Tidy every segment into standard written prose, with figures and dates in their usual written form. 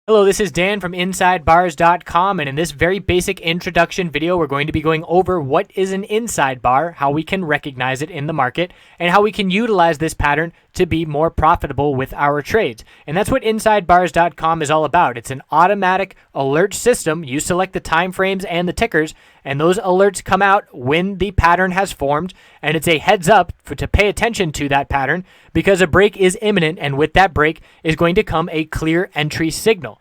Hello, this is Dan from InsideBars.com, and in this very basic introduction video, we're going to be going over what is an inside bar, how we can recognize it in the market, and how we can utilize this pattern to be more profitable with our trades. And that's what InsideBars.com is all about. It's an automatic alert system. You select the time frames and the tickers, and those alerts come out when the pattern has formed, and it's a heads up to pay attention to that pattern because a break is imminent, and with that break is going to come a clear entry signal.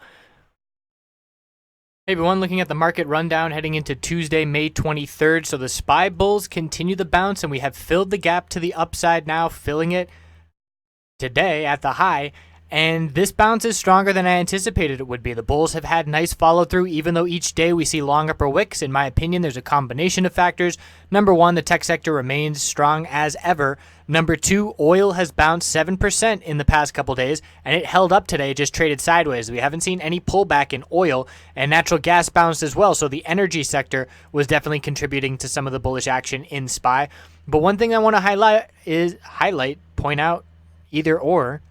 Hey everyone, looking at the market rundown heading into Tuesday, May 23rd. So the SPY bulls continue the bounce, and we have filled the gap to the upside now, filling it today at the high. And this bounce is stronger than I anticipated it would be. The bulls have had nice follow through, even though each day we see long upper wicks. In my opinion, there's a combination of factors. Number one, the tech sector remains strong as ever. Number two, oil has bounced 7% in the past couple days, and it held up today, just traded sideways. We haven't seen any pullback in oil, and natural gas bounced as well. So the energy sector was definitely contributing to some of the bullish action in SPY. But one thing I want to point out, either or,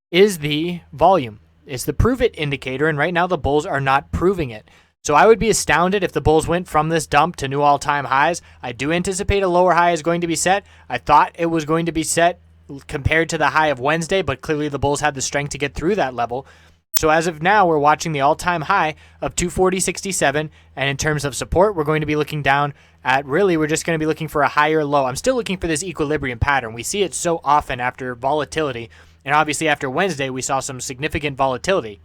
is the volume. It's the prove it indicator, and right now the bulls are not proving it. So I would be astounded if the bulls went from this dump to new all-time highs. I do anticipate a lower high is going to be set. I thought it was going to be set compared to the high of Wednesday, but clearly the bulls had the strength to get through that level. So as of now, we're watching the all-time high of 240.67, and in terms of support, we're going to be looking down at, really, we're just going to be looking for a higher low. I'm still looking for this equilibrium pattern. We see it so often after volatility. And obviously after Wednesday, we saw some significant volatility.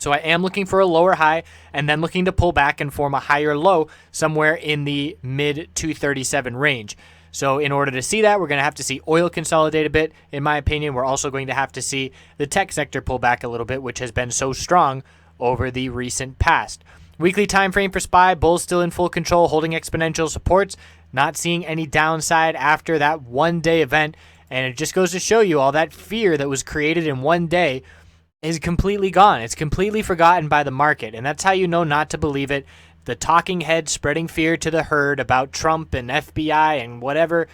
So I am looking for a lower high and then looking to pull back and form a higher low somewhere in the mid 237 range. So in order to see that, we're going to have to see oil consolidate a bit. In my opinion, we're also going to have to see the tech sector pull back a little bit, which has been so strong over the recent past. Weekly time frame for SPY, bulls still in full control, holding exponential supports, not seeing any downside after that one-day event. And it just goes to show you all that fear that was created in one day is completely gone. It's completely forgotten by the market. And that's how you know not to believe it. The talking head spreading fear to the herd about Trump and FBI and whatever.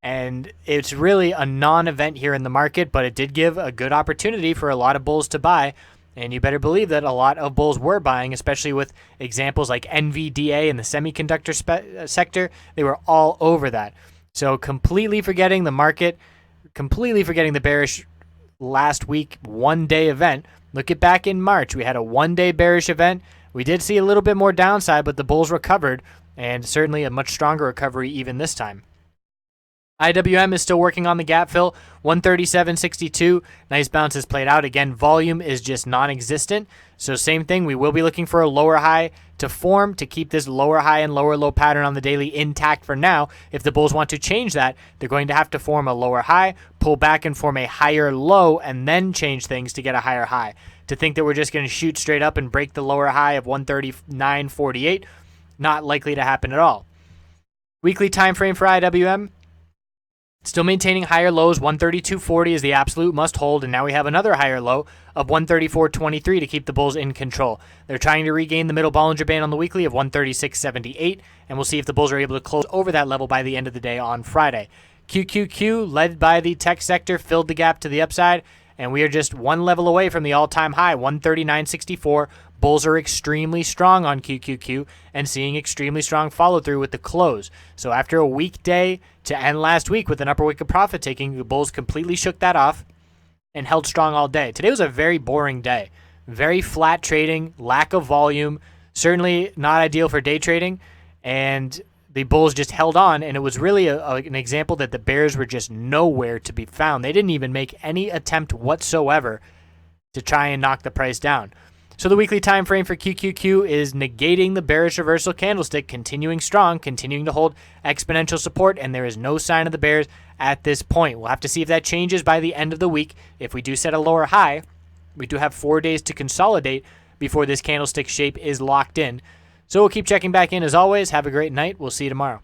And it's really a non-event here in the market, but it did give a good opportunity for a lot of bulls to buy. And you better believe that a lot of bulls were buying, especially with examples like NVDA in the semiconductor sector. They were all over that. So completely forgetting the market, completely forgetting the bearish last week one-day event. Look at back in March. We had a one-day bearish event. We did see a little bit more downside, but the bulls recovered, and certainly a much stronger recovery even this time. IWM is still working on the gap fill, 137.62. Nice bounces played out. Again, volume is just non-existent. So same thing, we will be looking for a lower high to form to keep this lower high and lower low pattern on the daily intact for now. If the bulls want to change that, they're going to have to form a lower high, pull back and form a higher low, and then change things to get a higher high. To think that we're just going to shoot straight up and break the lower high of 139.48, not likely to happen at all. Weekly time frame for IWM, still maintaining higher lows. 132.40 is the absolute must hold, and now we have another higher low of 134.23 to keep the bulls in control. They're trying to regain the middle Bollinger Band on the weekly of 136.78, and we'll see if the bulls are able to close over that level by the end of the day on Friday. QQQ, led by the tech sector, filled the gap to the upside, and we are just one level away from the all-time high, 139.64. Bulls are extremely strong on QQQ and seeing extremely strong follow-through with the close. So after a weak day to end last week with an upper wick of profit taking, the bulls completely shook that off and held strong all day. Today was a very boring day. Very flat trading, lack of volume, certainly not ideal for day trading, and the bulls just held on, and it was really an example that the bears were just nowhere to be found. They didn't even make any attempt whatsoever to try and knock the price down. So the weekly time frame for QQQ is negating the bearish reversal candlestick, continuing strong, continuing to hold exponential support, and there is no sign of the bears at this point. We'll have to see if that changes by the end of the week. If we do set a lower high, we do have 4 days to consolidate before this candlestick shape is locked in. So we'll keep checking back in as always. Have a great night. We'll see you tomorrow.